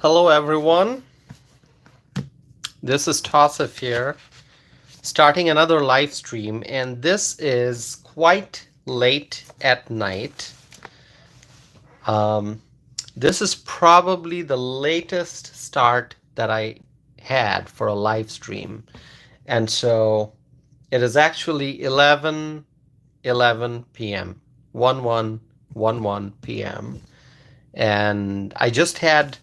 Hello, everyone. This is Tassif here, starting another live stream, and this is quite late at night. This is probably the latest start that I had for a live stream, and so it is actually 11 p.m. 11 p.m. and I just had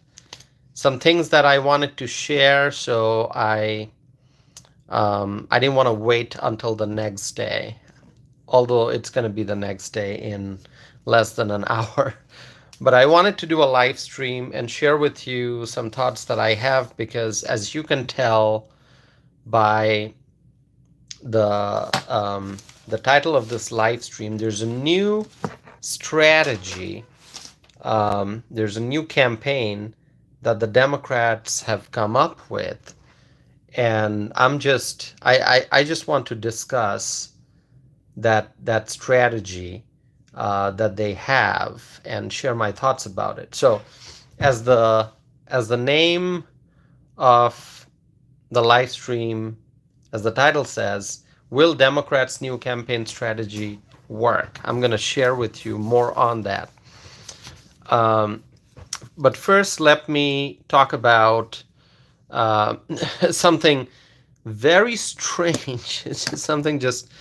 some things that I wanted to share, so I didn't want to wait until the next day, although it's going to be the next day in less than an hour. But I wanted to do a live stream and share with you some thoughts that I have, because as you can tell by the title of this live stream, there's a new strategy, there's a new campaign that the Democrats have come up with, and I just want to discuss that strategy that they have and share my thoughts about it. So, as the name of the live stream, as the title says, will Democrats' new campaign strategy work? I'm going to share with you more on that. But first, let me talk about something very strange. It's something just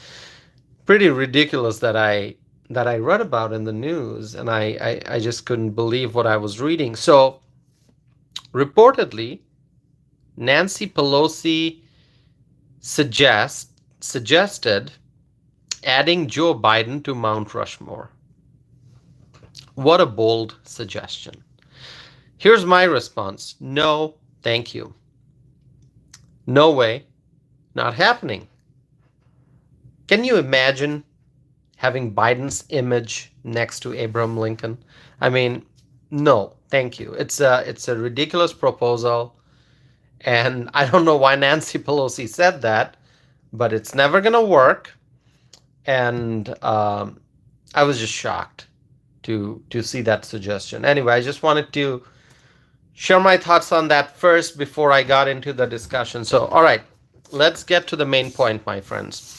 pretty ridiculous that I read about in the news, and I just couldn't believe what I was reading. So, reportedly, Nancy Pelosi suggested adding Joe Biden to Mount Rushmore. What a bold suggestion. Here's my response. No, thank you. No way. Not happening. Can you imagine having Biden's image next to Abraham Lincoln? I mean, no, thank you. It's a ridiculous proposal, and I don't know why Nancy Pelosi said that, but it's never going to work. And I was just shocked to see that suggestion. Anyway, I just wanted to share my thoughts on that first before I got into the discussion. So, all right, let's get to the main point, my friends.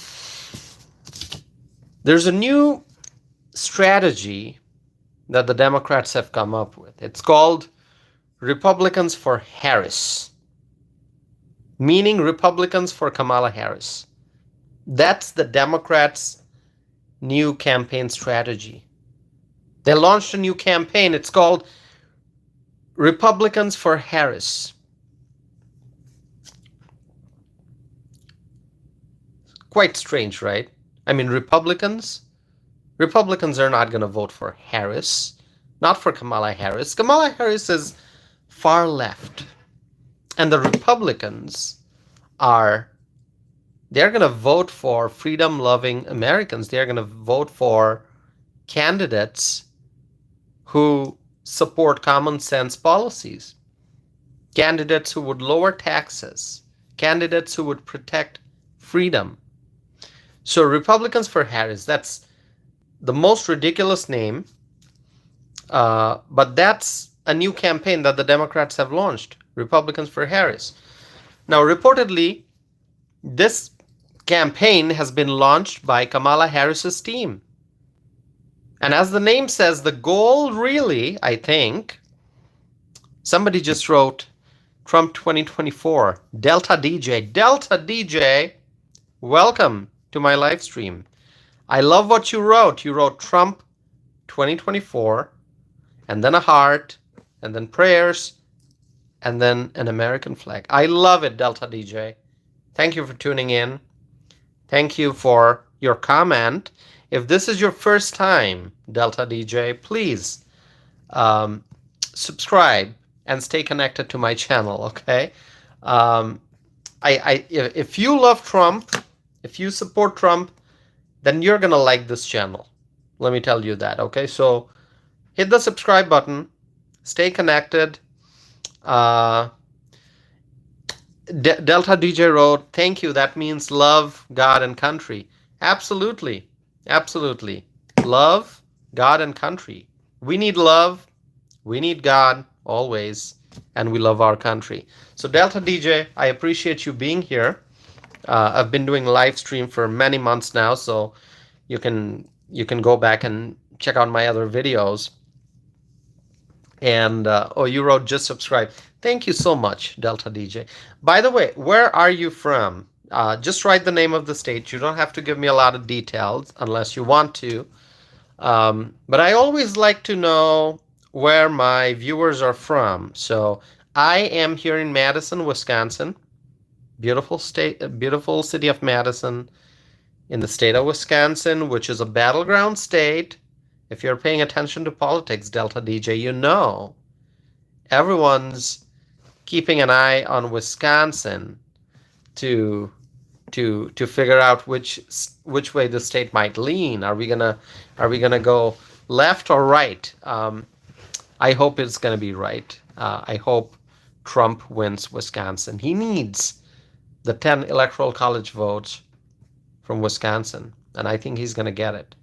There's a new strategy that the Democrats have come up with. It's called Republicans for Harris, meaning Republicans for Kamala Harris. That's the Democrats' new campaign strategy. They launched a new campaign. It's called Republicans for Harris. Quite strange, right? I mean, Republicans are not going to vote for Harris, not for Kamala Harris. Kamala Harris is far left. And the Republicans they're going to vote for freedom-loving Americans. They're going to vote for candidates who support common sense policies, candidates who would lower taxes, candidates who would protect freedom. So Republicans for Harris, that's the most ridiculous name, but that's a new campaign that the Democrats have launched, Republicans for Harris. Now, reportedly, this campaign has been launched by Kamala Harris's team. And as the name says, the goal really, I think, somebody just wrote Trump 2024, Delta DJ. Delta DJ, welcome to my live stream. I love what you wrote. You wrote Trump 2024, and then a heart, and then prayers, and then an American flag. I love it, Delta DJ. Thank you for tuning in. Thank you for your comment. If this is your first time, Delta DJ, please subscribe and stay connected to my channel, okay? If you love Trump, if you support Trump, then you're going to like this channel. Let me tell you that, okay? So hit the subscribe button. Stay connected. Delta DJ wrote, thank you. That means love, God, and country. Absolutely. Absolutely. Love, God, and country. We need love. We need God always. and we love our country. So Delta DJ, I appreciate you being here. I've been doing live stream for many months now, so you can go back and check out my other videos. And oh, you wrote just subscribe. Thank you so much, Delta DJ. By the way, where are you from? Just write the name of the state. You don't have to give me a lot of details unless you want to. But I always like to know where my viewers are from. So I am here in Madison, Wisconsin. Beautiful state, beautiful city of Madison in the state of Wisconsin, which is a battleground state. If you're paying attention to politics, Delta DJ, you know everyone's keeping an eye on Wisconsin to figure out which way the state might lean. Are we gonna go left or right? I hope it's gonna be right. I hope Trump wins Wisconsin. He needs the 10 electoral college votes from Wisconsin, and I think he's gonna get it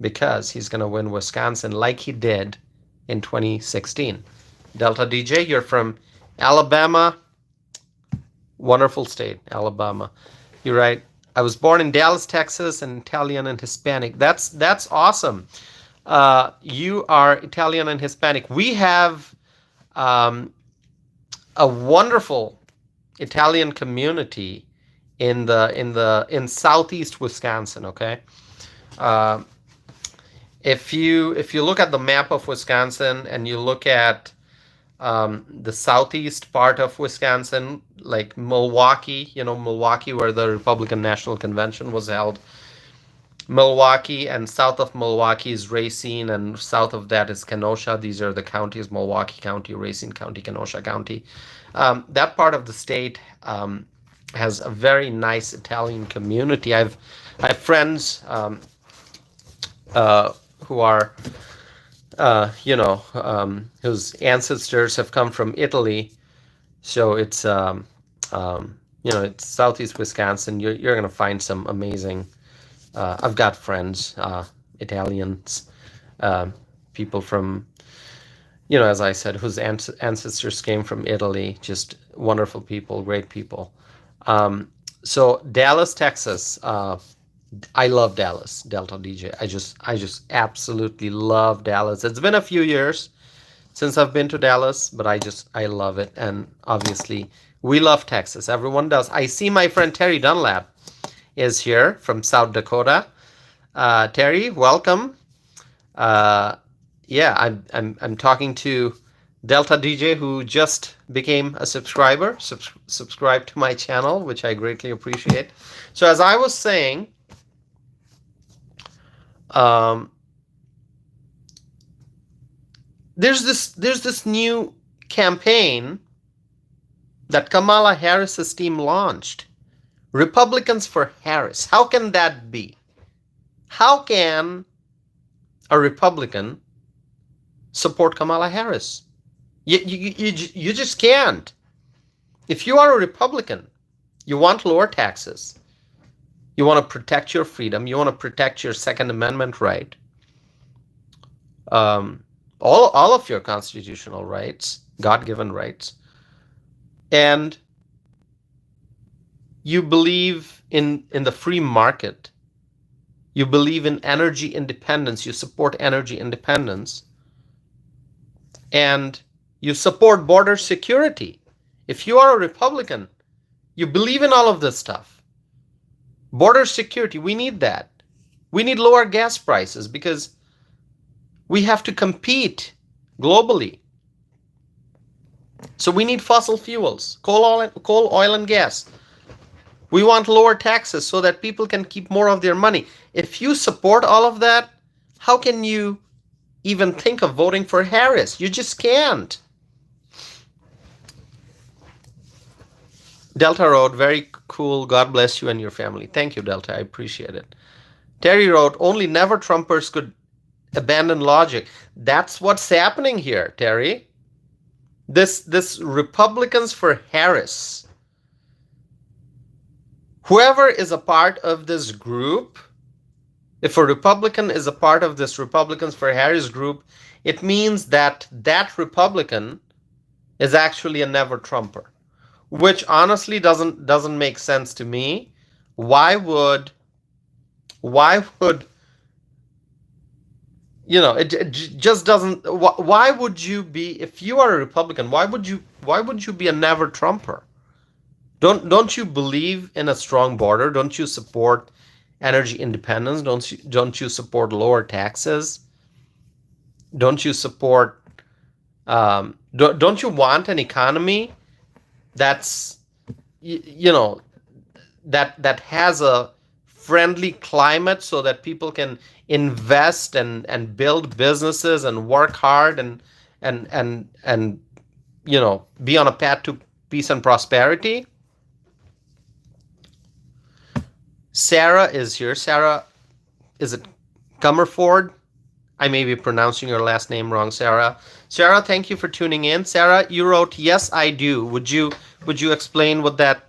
because he's gonna win Wisconsin like he did in 2016. Delta DJ, you're from Alabama. Wonderful state, Alabama. You're right. I was born in Dallas, Texas, and Italian and Hispanic. That's awesome. You are Italian and Hispanic. We have a wonderful Italian community in southeast Wisconsin. Okay, if you look at the map of Wisconsin and you look at the southeast part of Wisconsin, like Milwaukee, Milwaukee, where the Republican National Convention was held. Milwaukee, and south of Milwaukee is Racine, and south of that is Kenosha. These are the counties: Milwaukee County, Racine County, Kenosha County. That part of the state has a very nice Italian community. I have friends who are whose ancestors have come from Italy. So it's it's southeast Wisconsin. You're gonna find some amazing. I've got friends, Italians, people from, as I said, whose ancestors came from Italy. Just wonderful people, great people. So Dallas, Texas. I love Dallas, Delta DJ. I just absolutely love Dallas. It's been a few years since I've been to Dallas, but I love it. And obviously, we love Texas. Everyone does. I see my friend Terry Dunlap is here from South Dakota. Terry, welcome. I'm talking to Delta DJ, who just became a subscriber. Subscribe to my channel, which I greatly appreciate. So as I was saying, there's this new campaign that Kamala Harris's team launched. Republicans for Harris. How can that be? How can a Republican support Kamala Harris? You just can't. If you are a Republican, you want lower taxes. You want to protect your freedom. You want to protect your Second Amendment right. All of your constitutional rights, God-given rights. And you believe in the free market. You believe in energy independence. You support energy independence. And you support border security. If you are a Republican, you believe in all of this stuff. Border security, we need that. We need lower gas prices because we have to compete globally. So we need fossil fuels, coal, oil, and gas. We want lower taxes so that people can keep more of their money. If you support all of that, how can you even think of voting for Harris? You just can't. Delta wrote, very cool. God bless you and your family. Thank you, Delta. I appreciate it. Terry wrote, only never Trumpers could abandon logic. That's what's happening here, Terry. This Republicans for Harris. Whoever is a part of this group, if a Republican is a part of this Republicans for Harris group, it means that that Republican is actually a never Trumper, which honestly doesn't make sense to me. Why would why would it just doesn't. Why would you be, if you are a Republican? Why would you be a never Trumper? Don't you believe in a strong border? Don't you support energy independence? Don't you support lower taxes? Don't you support don't you want an economy that's you know that has a friendly climate so that people can invest and build businesses and work hard and be on a path to peace and prosperity? Sarah is here. Sarah, is it Comerford? I may be pronouncing your last name wrong, Sarah. Sarah, thank you for tuning in. Sarah, you wrote, "Yes, I do." Would you explain what that?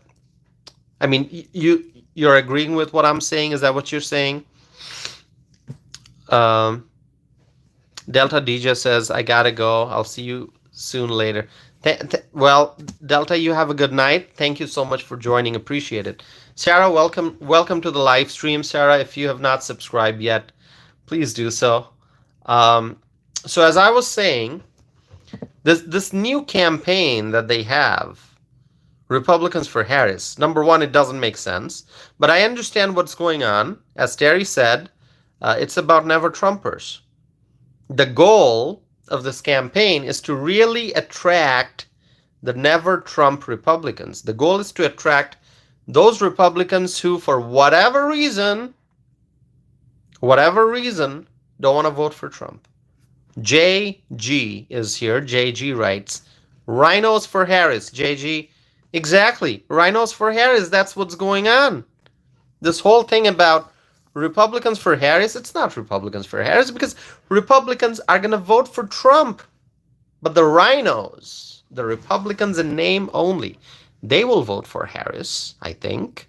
I mean, you're agreeing with what I'm saying. Is that what you're saying? Um, Delta DJ says, "I gotta go. I'll see you soon later." Well, Delta, you have a good night. Thank you so much for joining. Appreciate it. Sarah, welcome to the live stream. Sarah, if you have not subscribed yet, please do so. So as I was saying, this new campaign that they have, Republicans for Harris, number one, it doesn't make sense. But I understand what's going on. As Terry said, it's about never Trumpers. The goal of this campaign is to really attract the never Trump Republicans. The goal is to attract those Republicans who, for whatever reason, don't want to vote for Trump. JG is here. JG writes, "Rhinos for Harris." JG, exactly. Rhinos for Harris. That's what's going on. This whole thing about Republicans for Harris, it's not Republicans for Harris because Republicans are going to vote for Trump. But the rhinos, the Republicans in name only, they will vote for Harris, I think.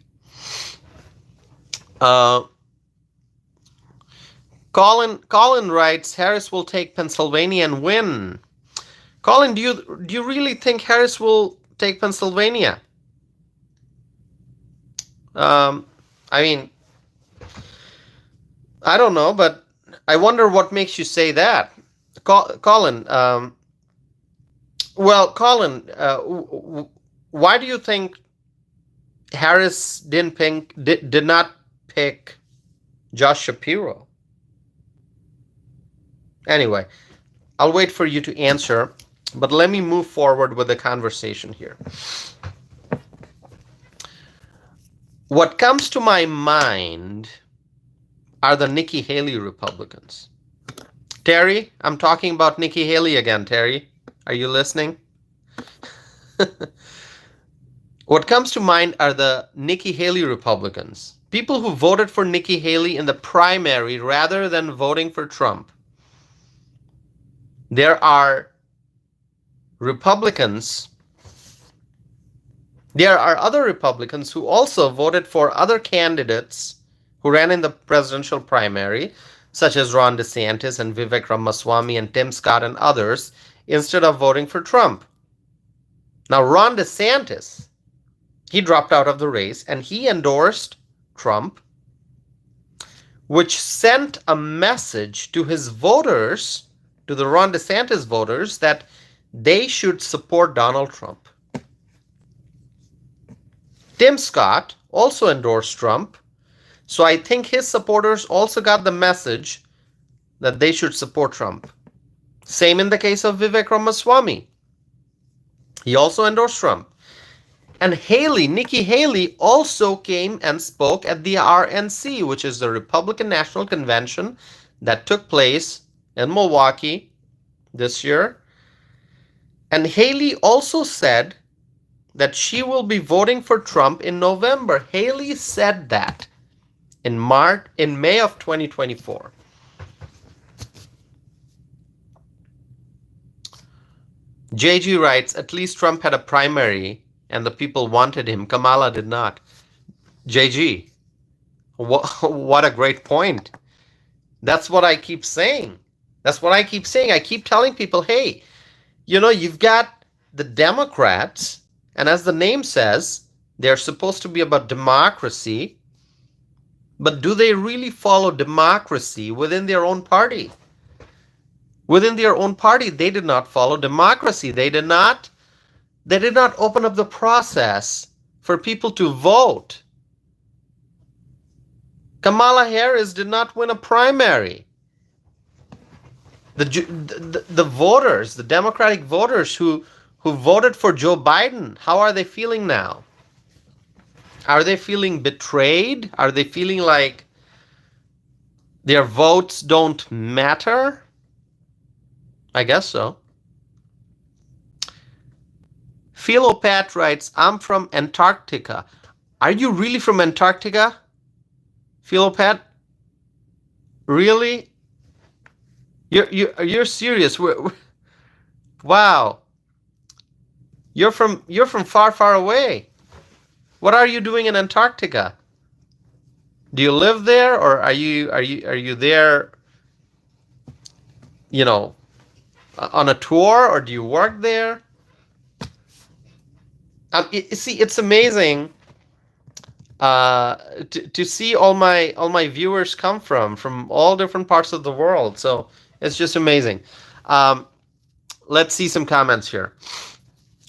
Colin writes, "Harris will take Pennsylvania and win." Colin, do you really think Harris will take Pennsylvania? I mean, I don't know, but I wonder what makes you say that. Colin, why do you think Harris did not pick Josh Shapiro? Anyway, I'll wait for you to answer, but let me move forward with the conversation here. What comes to my mind are the Nikki Haley Republicans. Terry, I'm talking about Nikki Haley again. Terry, are you listening? What comes to mind are the Nikki Haley Republicans. People who voted for Nikki Haley in the primary rather than voting for Trump. There are Republicans. There are other Republicans who also voted for other candidates who ran in the presidential primary, such as Ron DeSantis and Vivek Ramaswamy and Tim Scott and others, instead of voting for Trump. Now, Ron DeSantis, he dropped out of the race and he endorsed Trump, which sent a message to his voters, to the Ron DeSantis voters, that they should support Donald Trump. Tim Scott also endorsed Trump, so I think his supporters also got the message that they should support Trump. Same in the case of Vivek Ramaswamy. He also endorsed Trump. And Nikki Haley also came and spoke at the RNC, which is the Republican National Convention that took place in Milwaukee this year. And Haley also said that she will be voting for Trump in November. Haley said that in May of 2024. JG writes, "At least Trump had a primary and the people wanted him. Kamala did not." JG, what a great point. That's what I keep saying. I keep telling people, hey, you've got the Democrats, and as the name says, they're supposed to be about democracy, but do they really follow democracy within their own party? Within their own party, they did not follow democracy. They did not open up the process for people to vote. Kamala Harris did not win a primary. The voters, the Democratic voters who voted for Joe Biden, how are they feeling now? Are they feeling betrayed? Are they feeling like their votes don't matter? I guess so. Philopat writes, I'm from Antarctica. Are you really from Antarctica? Philopat? Really? You're serious? Wow. You're from far away. What are you doing in Antarctica? Do you live there, or are you there, on a tour, or do you work there? See, it's amazing to see all my viewers come from all different parts of the world. So it's just amazing. Let's see some comments here.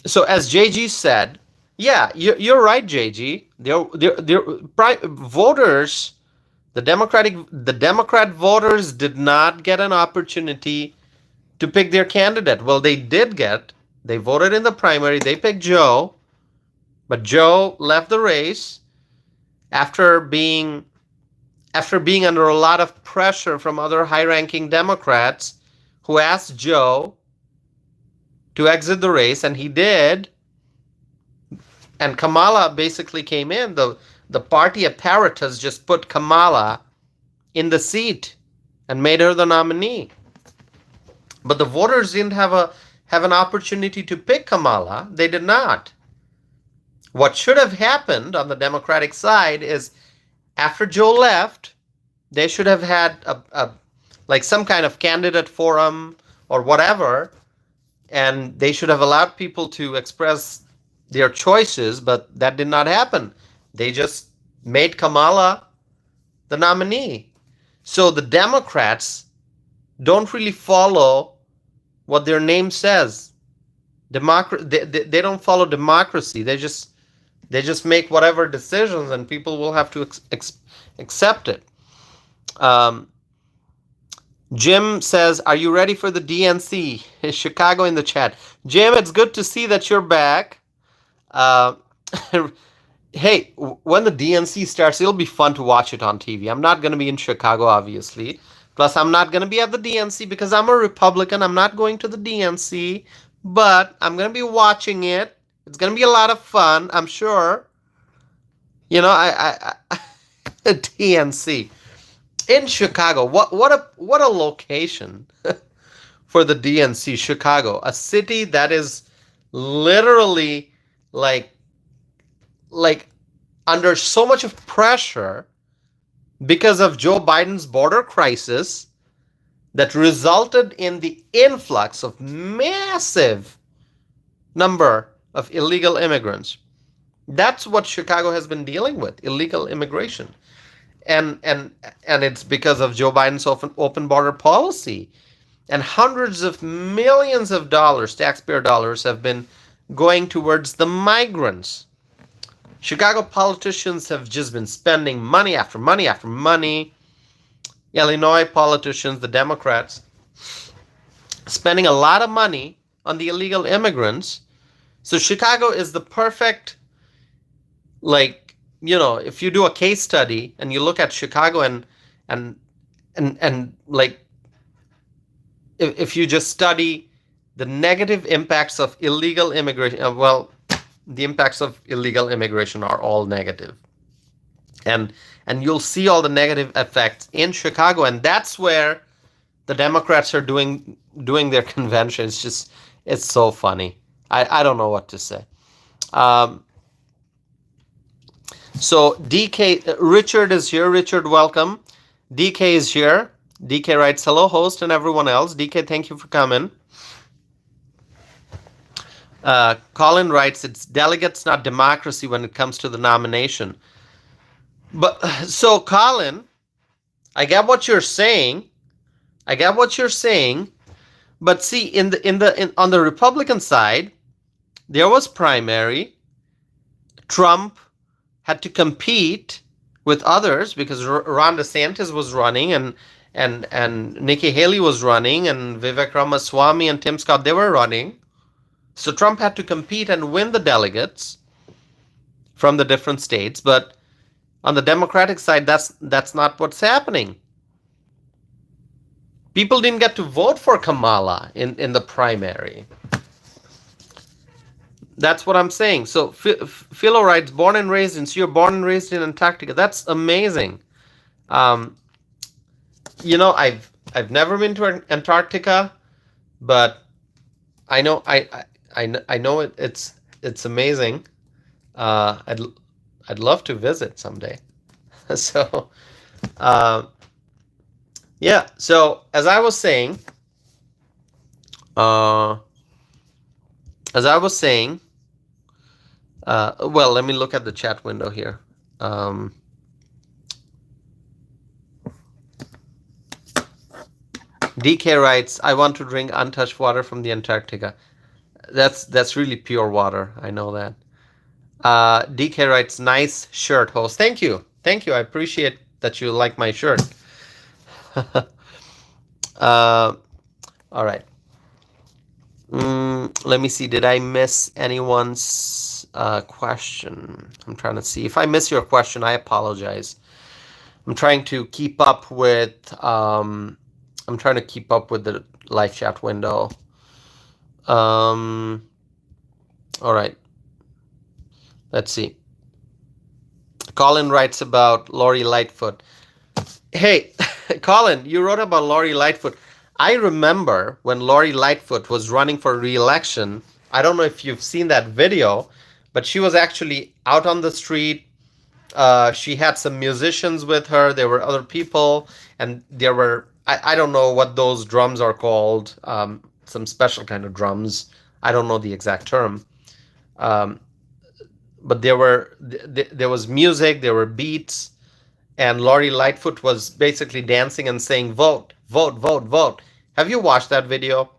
So as JG said, yeah, you're right, JG. Voters, the Democrat voters did not get an opportunity to pick their candidate. Well, they voted in the primary. They picked Joe, but Joe left the race after being under a lot of pressure from other high-ranking Democrats who asked Joe to exit the race, and he did. And Kamala basically came in. The party apparatus just put Kamala in the seat and made her the nominee. But the voters didn't have an opportunity to pick Kamala. They did not. What should have happened on the Democratic side is, after Joe left, they should have had like some kind of candidate forum or whatever, and they should have allowed people to express their choices, but that did not happen. They just made Kamala the nominee. So the Democrats don't really follow what their name says. They don't follow democracy. They just make whatever decisions, and people will have to accept it. Jim says, are you ready for the DNC? Is Chicago in the chat? Jim, it's good to see that you're back. Hey, when the DNC starts, it'll be fun to watch it on TV. I'm not going to be in Chicago, obviously. Plus, I'm not going to be at the DNC because I'm a Republican. I'm not going to the DNC, but I'm going to be watching it. It's going to be a lot of fun, I'm sure. DNC in Chicago. What a location for the DNC. Chicago, a city that is literally like under so much of pressure because of Joe Biden's border crisis that resulted in the influx of massive number of illegal immigrants. That's what Chicago has been dealing with, illegal immigration. And it's because of Joe Biden's open border policy. And hundreds of millions of dollars, taxpayer dollars, have been going towards the migrants. Chicago politicians have just been spending money after money after money. Illinois politicians, the Democrats, spending a lot of money on the illegal immigrants. So Chicago is the perfect, if you do a case study and you look at Chicago and if you just study the negative impacts of illegal immigration, the impacts of illegal immigration are all negative. And you'll see all the negative effects in Chicago, and that's where the Democrats are doing their convention. It's so funny. I don't know what to say. So DK, Richard is here. Richard, welcome. DK is here. DK writes, hello, host and everyone else. DK, thank you for coming. Colin writes, it's delegates, not democracy when it comes to the nomination. But so, Colin, I get what you're saying. I get what you're saying. But see, on the Republican side, there was primary. Trump had to compete with others because Ron DeSantis was running and Nikki Haley was running and Vivek Ramaswamy and Tim Scott, they were running. So Trump had to compete and win the delegates from the different states. But on the Democratic side, that's not what's happening. People didn't get to vote for Kamala in the primary. That's what I'm saying. So Philo writes, born and raised in, so you're born and raised in Antarctica. That's amazing. I've never been to Antarctica, but I know I know it's amazing. I'd love to visit someday. So yeah. So as I was saying, well, let me look at the chat window here. DK writes, I want to drink untouched water from the Antarctica. That's really pure water. I know that. DK writes, nice shirt, host. Thank you. I appreciate that you like my shirt. All right. Let me see. Did I miss anyone's question? I'm trying to see. If I miss your question, I apologize. I'm trying to keep up with the live chat window. All right. Let's see. Colin writes about Lori Lightfoot. Hey, Colin, you wrote about Lori Lightfoot. I remember when Lori Lightfoot was running for re-election. I don't know if you've seen that video, but she was actually out on the street. She had some musicians with her. There were other people, and there were, I don't know what those drums are called, some special kind of drums. I don't know the exact term. But there was music, there were beats, and Lori Lightfoot was basically dancing and saying, vote, vote, vote, vote. Have you watched that video?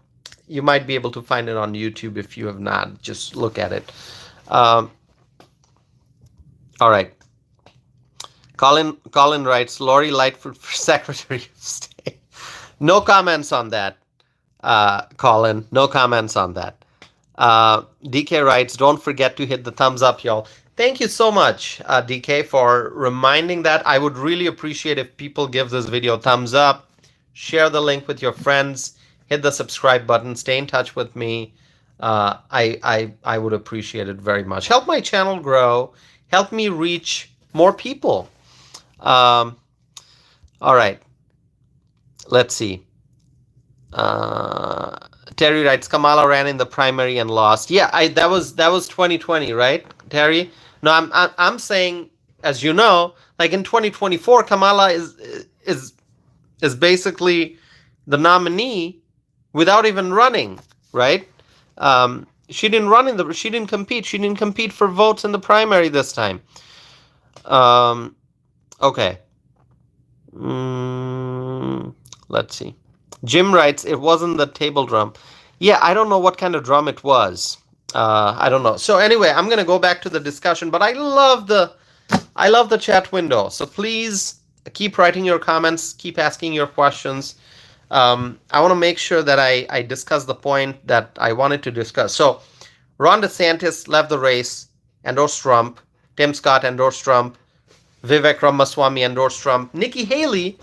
You might be able to find it on YouTube if you have not. Just look at it. All right. Colin writes, Lori Lightfoot for Secretary of State. No comments on that, Colin. No comments on that. DK writes, don't forget to hit the thumbs up, y'all. Thank you so much, DK, for reminding that. I would really appreciate if people give this video a thumbs up, share the link with your friends, hit the subscribe button, stay in touch with me. I would appreciate it very much. Help my channel grow. Help me reach more people. All right. Let's see. Terry writes, Kamala ran in the primary and lost. Yeah, that was 2020, right, Terry? No, I'm saying, as you know, like in 2024, Kamala is basically the nominee without even running, right? She didn't compete. She didn't compete for votes in the primary this time. Okay. Let's see. Jim writes, it wasn't the table drum. Yeah, I don't know what kind of drum it was. I don't know. So anyway, I'm going to go back to the discussion, but I love the chat window. So please keep writing your comments, keep asking your questions. I want to make sure that I discuss the point that I wanted to discuss. So Ron DeSantis left the race, endorsed Trump. Tim Scott endorsed Trump. Vivek Ramaswamy endorsed Trump. Nikki Haley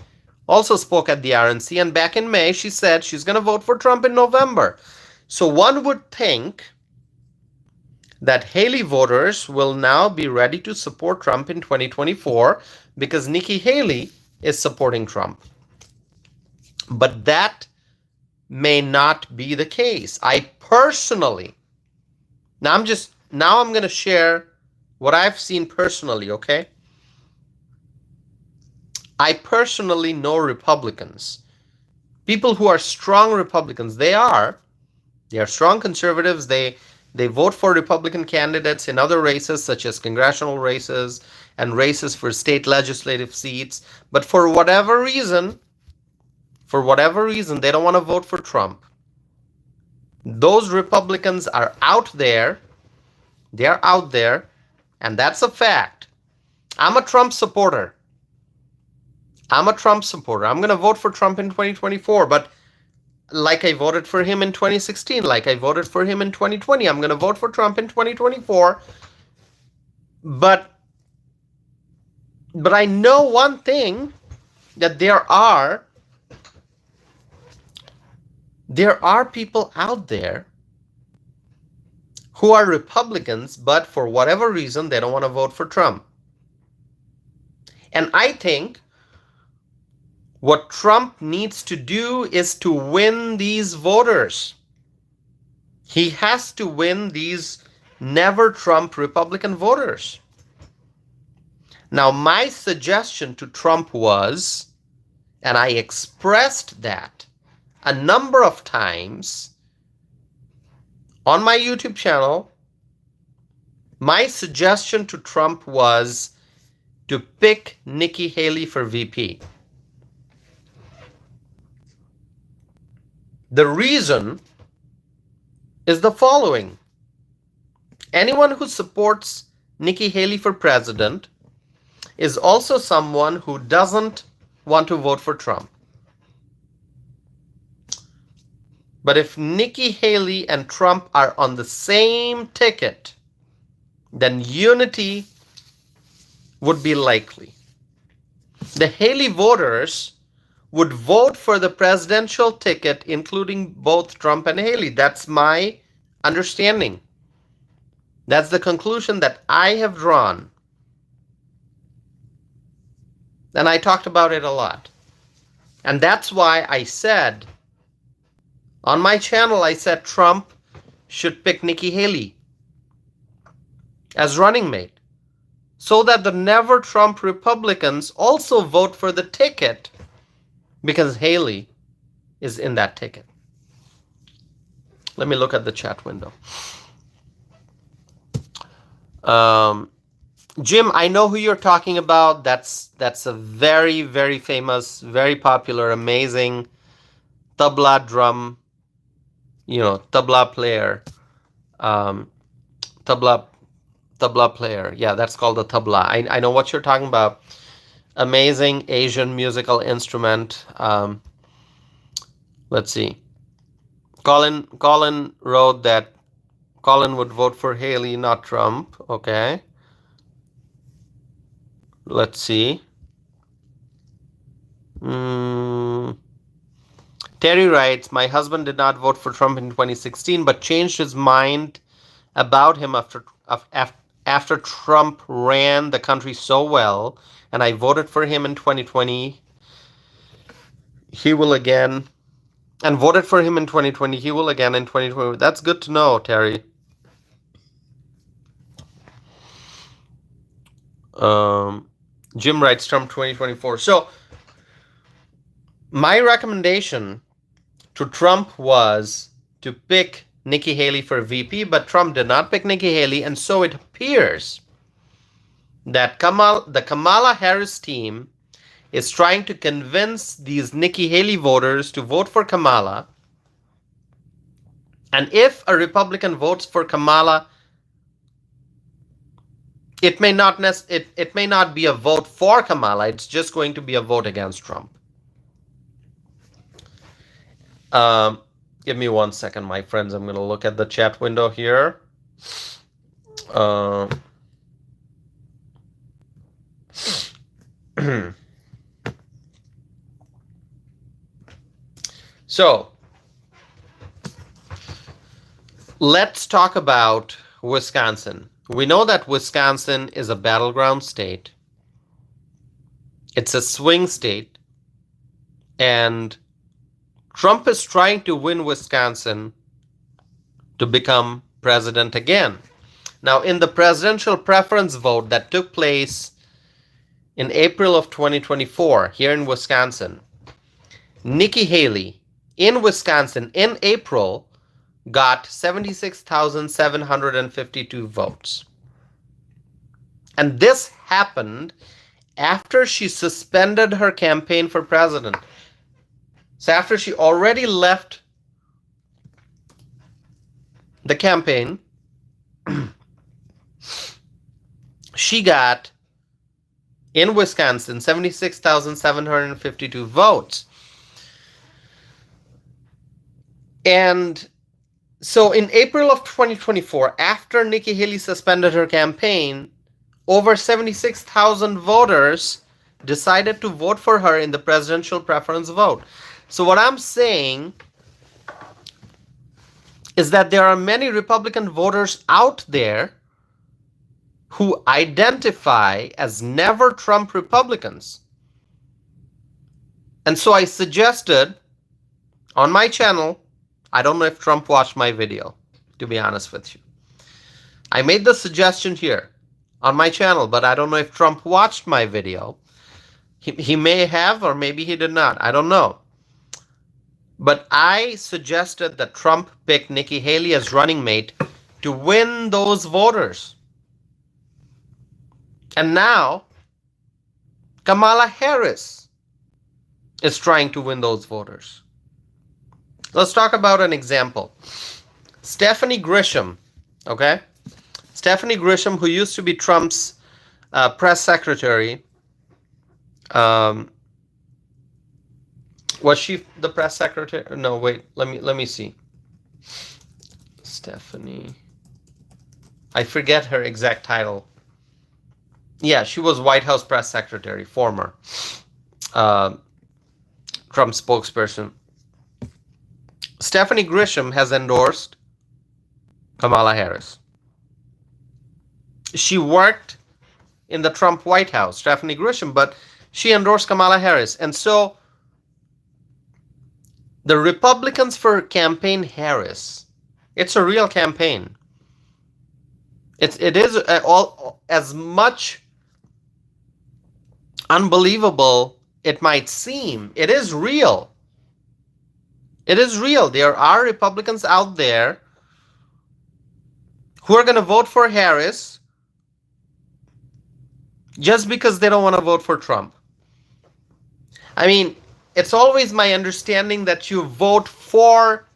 also spoke at the RNC, and back in May, she said she's going to vote for Trump in November. So one would think that Haley voters will now be ready to support Trump in 2024 because Nikki Haley is supporting Trump. But that may not be the case. I personally, now I'm going to share what I've seen personally, okay? I personally know Republicans, people who are strong Republicans. They are strong conservatives. They They vote for Republican candidates in other races, such as congressional races and races for state legislative seats. But for whatever reason, they don't want to vote for Trump. Those Republicans are out there. They're out there, and that's a fact. I'm a Trump supporter. I'm going to vote for Trump in 2024, but like I voted for him in 2016, like I voted for him in 2020, I'm going to vote for Trump in 2024. But I know one thing, that there are people out there who are Republicans, but for whatever reason, they don't want to vote for Trump. And I think what Trump needs to do is to win these voters. He has to win these never Trump Republican voters. Now, my suggestion to Trump was, and I expressed that a number of times on my YouTube channel, my suggestion to Trump was to pick Nikki Haley for VP. The reason is the following. Anyone who supports Nikki Haley for president is also someone who doesn't want to vote for Trump. But if Nikki Haley and Trump are on the same ticket, then unity would be likely. The Haley voters would vote for the presidential ticket, including both Trump and Haley. That's my understanding. That's the conclusion that I have drawn. And I talked about it a lot. And that's why I said, on my channel, I said Trump should pick Nikki Haley as running mate, so that the never Trump Republicans also vote for the ticket, because Haley is in that ticket. Let me look at the chat window. Jim, I know who you're talking about. That's a very, very famous, very popular, amazing tabla drum, tabla player. Tabla player. Yeah, that's called the tabla. I know what you're talking about. Amazing Asian musical instrument. Let's see. Colin wrote that Colin would vote for Haley, not Trump. Okay. Let's see. Terry writes, my husband did not vote for Trump in 2016, but changed his mind about him after Trump ran the country so well, and I voted for him in 2020. He will again, and voted for him in 2020. He will again in 2020. That's good to know, Terry. Jim writes Trump 2024. So my recommendation to Trump was to pick Nikki Haley for VP, but Trump did not pick Nikki Haley, and so it appears that the Kamala Harris team is trying to convince these Nikki Haley voters to vote for Kamala. And if a Republican votes for Kamala, it may not be a vote for Kamala. It's just going to be a vote against Trump. Give me 1 second, my friends. I'm going to look at the chat window here. So, let's talk about Wisconsin. We know that Wisconsin is a battleground state. It's a swing state. And Trump is trying to win Wisconsin to become president again. Now, in the presidential preference vote that took place in April of 2024 here in Wisconsin, Nikki Haley in Wisconsin in April got 76,752 votes. And this happened after she suspended her campaign for president. So after she already left the campaign, she got, in Wisconsin, 76,752 votes. And so in April of 2024, after Nikki Haley suspended her campaign, over 76,000 voters decided to vote for her in the presidential preference vote. So what I'm saying is that there are many Republican voters out there who identify as never Trump Republicans. And so I suggested on my channel, I don't know if Trump watched my video, to be honest with you. I made the suggestion here on my channel, but I don't know if Trump watched my video. He may have, or maybe he did not. I don't know. But I suggested that Trump pick Nikki Haley as running mate to win those voters. And now, Kamala Harris is trying to win those voters. Let's talk about an example. Stephanie Grisham, okay? Stephanie Grisham, who used to be Trump's press secretary. Was she the press secretary? No, wait. Let me see. Stephanie. I forget her exact title. Yeah, she was White House press secretary, former Trump spokesperson. Stephanie Grisham has endorsed Kamala Harris. She worked in the Trump White House, Stephanie Grisham, but she endorsed Kamala Harris. And so the Republicans for Campaign Harris, it's a real campaign. It is all as much unbelievable it might seem. It is real. It is real. There are Republicans out there who are going to vote for Harris just because they don't want to vote for Trump. I mean, it's always my understanding that you vote for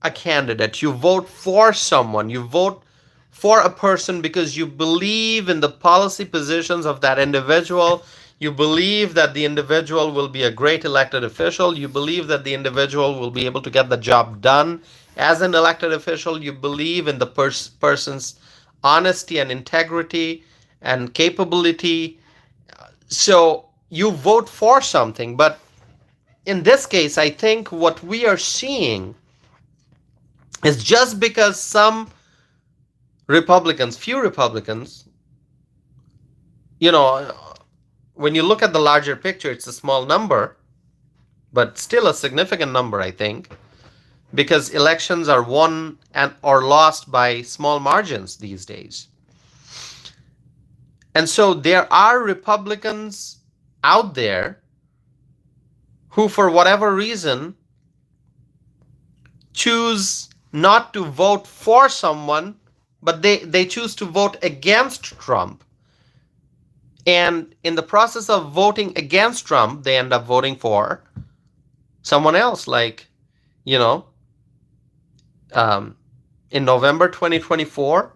a candidate, you vote for someone, you vote for a person because you believe in the policy positions of that individual. You believe that the individual will be a great elected official. You believe that the individual will be able to get the job done as an elected official. You believe in the person's honesty and integrity and capability. So you vote for something. But in this case, I think what we are seeing is just because some Republicans, few Republicans, you know, when you look at the larger picture, it's a small number, but still a significant number, I think, because elections are won and or lost by small margins these days. And so there are Republicans out there who, for whatever reason, choose not to vote for someone, but they choose to vote against Trump. And in the process of voting against Trump, they end up voting for someone else. Like, you know, in November 2024,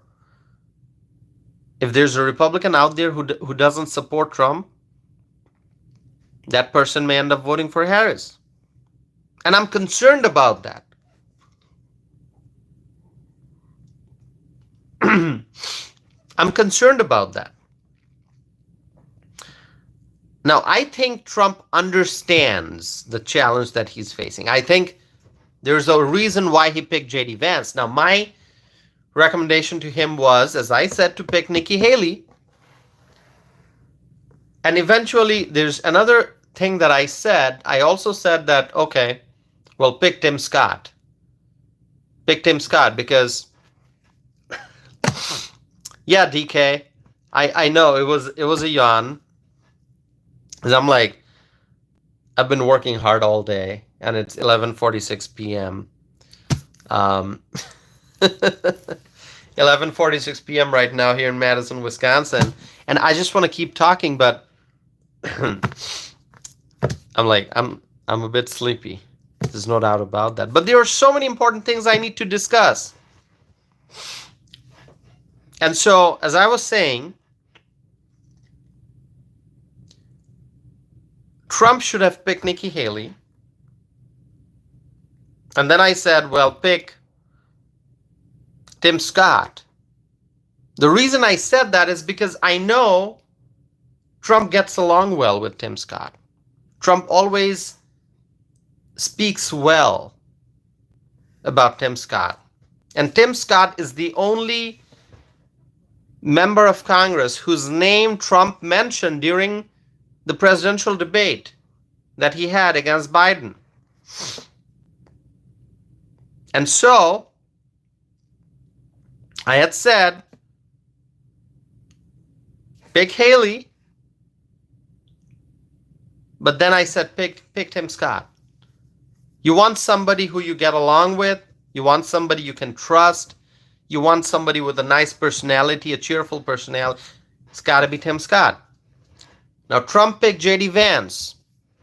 if there's a Republican out there who doesn't support Trump, that person may end up voting for Harris. And I'm concerned about that. I'm concerned about that. Now, I think Trump understands the challenge that he's facing. I think there's a reason why he picked J.D. Vance. Now, my recommendation to him was, as I said, to pick Nikki Haley. And eventually, there's another thing that I said. I also said that, okay, well, pick Tim Scott. Pick Tim Scott because, yeah, DK, I know it was a yawn. Because I'm like, I've been working hard all day, and it's 11:46 p.m. Um, 11:46 p.m. right now here in Madison, Wisconsin, and I just want to keep talking, but I'm a bit sleepy. There's no doubt about that. But there are so many important things I need to discuss. And so, as I was saying, Trump should have picked Nikki Haley. And then I said, well, pick Tim Scott. The reason I said that is because I know Trump gets along well with Tim Scott. Trump always speaks well about Tim Scott. And Tim Scott is the only member of Congress whose name Trump mentioned during the presidential debate that he had against Biden. And so, I had said, pick Haley, but then I said, pick Tim Scott. You want somebody who you get along with, you want somebody you can trust, you want somebody with a nice personality, a cheerful personality. It's got to be Tim Scott. Now, Trump picked J.D. Vance.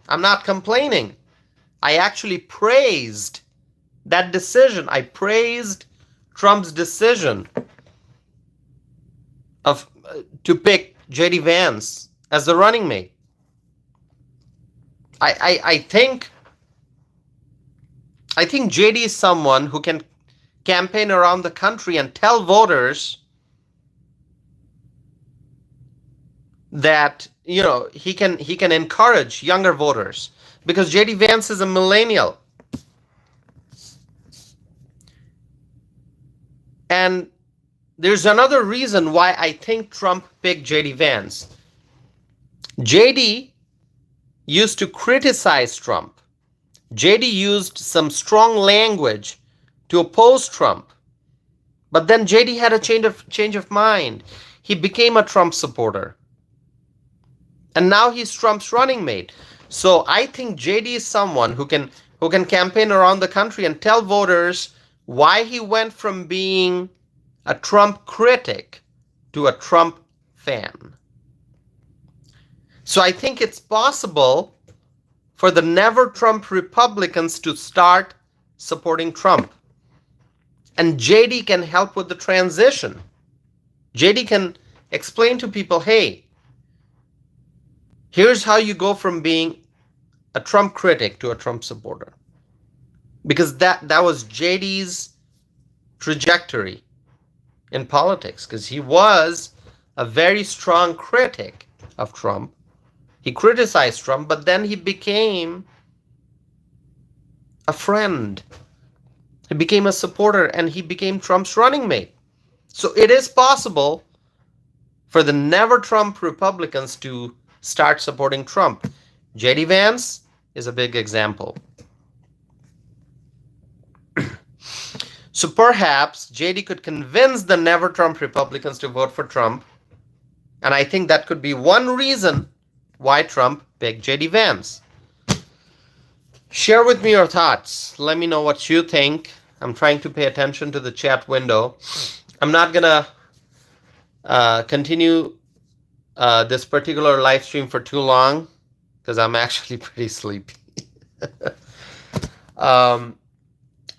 I'm not complaining. I actually praised that decision. I praised Trump's decision to pick J.D. Vance as the running mate. I think J.D. is someone who can campaign around the country and tell voters that, you know, he can encourage younger voters, because J.D. Vance is a millennial. And there's another reason why I think Trump picked J.D. Vance. J.D. used to criticize Trump. J.D. used some strong language to oppose Trump. But then J.D. had a change of mind. He became a Trump supporter. And now he's Trump's running mate. So I think J.D. is someone who can campaign around the country and tell voters why he went from being a Trump critic to a Trump fan. So I think it's possible for the never Trump Republicans to start supporting Trump. And JD can help with the transition. JD can explain to people, hey, here's how you go from being a Trump critic to a Trump supporter. Because that was JD's trajectory in politics, because he was a very strong critic of Trump. He criticized Trump, but then he became a friend. He became a supporter, and he became Trump's running mate. So it is possible for the never Trump Republicans to start supporting Trump. J.D. Vance is a big example. So perhaps JD could convince the never Trump Republicans to vote for Trump. And I think that could be one reason why Trump picked JD Vance. Share with me your thoughts. Let me know what you think. I'm trying to pay attention to the chat window. I'm not going to continue this particular live stream for too long, because I'm actually pretty sleepy.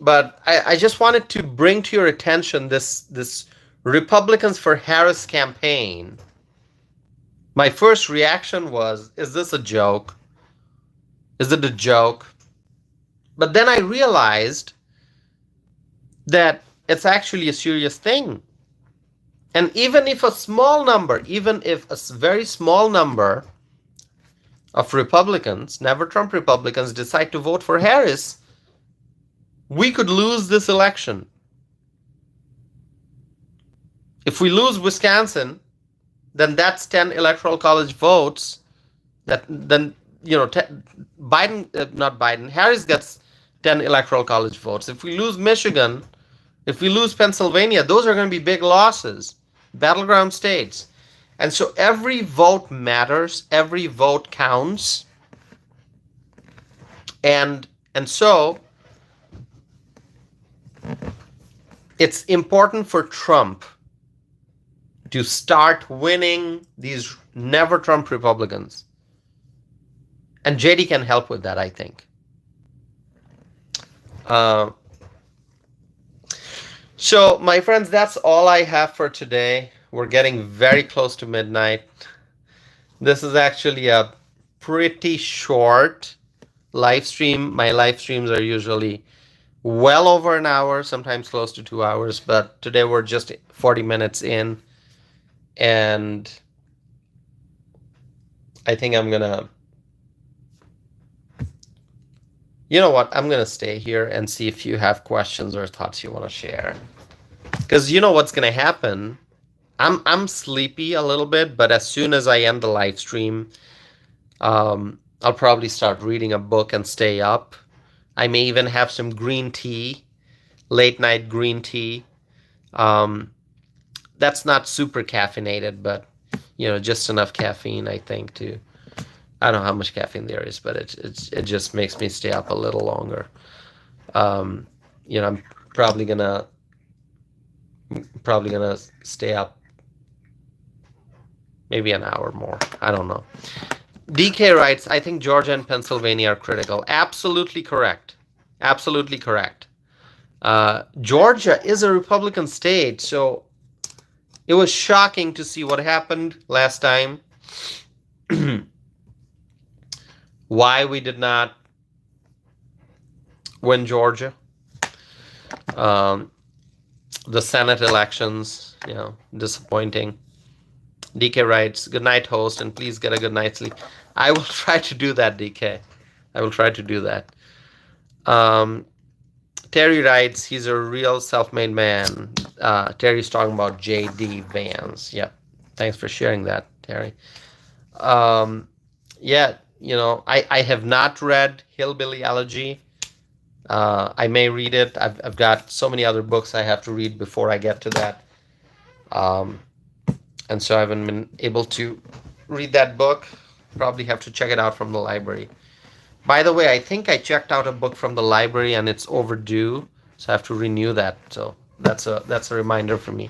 But I just wanted to bring to your attention this Republicans for Harris campaign. My first reaction was, is this a joke? Is it a joke? But then I realized that it's actually a serious thing. And even if a small number, even if a very small number of Republicans, never Trump Republicans, decide to vote for Harris, we could lose this election. If we lose Wisconsin, then that's 10 electoral college votes. Then Harris gets 10 electoral college votes. If we lose Michigan, if we lose Pennsylvania, those are going to be big losses, battleground states. And so every vote matters, every vote counts. And so it's important for Trump to start winning these never Trump Republicans. And JD can help with that, I think. So, my friends, that's all I have for today. We're getting very close to midnight. This is actually a pretty short live stream. My live streams are usually well over an hour, sometimes close to 2 hours, but today we're just 40 minutes in. And I think I'm gonna, you know what, I'm gonna stay here and see if you have questions or thoughts you want to share. Because you know what's gonna happen. I'm sleepy a little bit, but as soon as I end the live stream, I'll probably start reading a book and stay up. I may even have some green tea, late night green tea. That's not super caffeinated, but just enough caffeine, I think, to. I don't know how much caffeine there is, but it just makes me stay up a little longer. I'm probably gonna stay up maybe an hour more. I don't know. DK writes, I think Georgia and Pennsylvania are critical. Absolutely correct. Absolutely correct. Georgia is a Republican state, so it was shocking to see what happened last time. Why we did not win Georgia. The Senate elections, disappointing. DK writes, good night, host, and please get a good night's sleep. I will try to do that, DK. I will try to do that. Terry writes, he's a real self-made man. Terry's talking about J.D. Vance. Yep. Thanks for sharing that, Terry. I have not read Hillbilly Elegy. I may read it. I've got so many other books I have to read before I get to that. And so I haven't been able to read that book. Probably have to check it out from the library. By the way, I think I checked out a book from the library and it's overdue, so I have to renew that. So that's a reminder for me.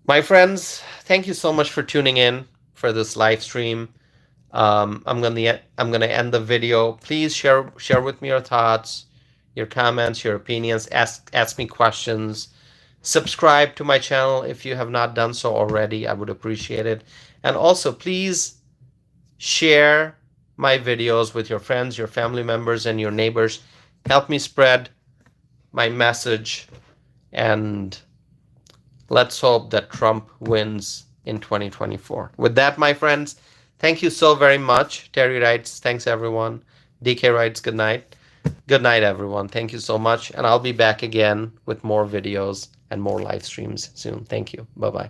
My friends, thank you so much for tuning in for this live stream. I'm gonna end the video. Please share with me your thoughts, your comments, your opinions. Ask me questions. Subscribe to my channel if you have not done so already. I would appreciate it. And also, please share my videos with your friends, your family members, and your neighbors. Help me spread my message. And let's hope that Trump wins in 2024. With that, my friends, thank you so very much. Terry writes, thanks, everyone. DK writes, good night. Good night, everyone. Thank you so much. And I'll be back again with more videos and more live streams soon. Thank you. Bye-bye.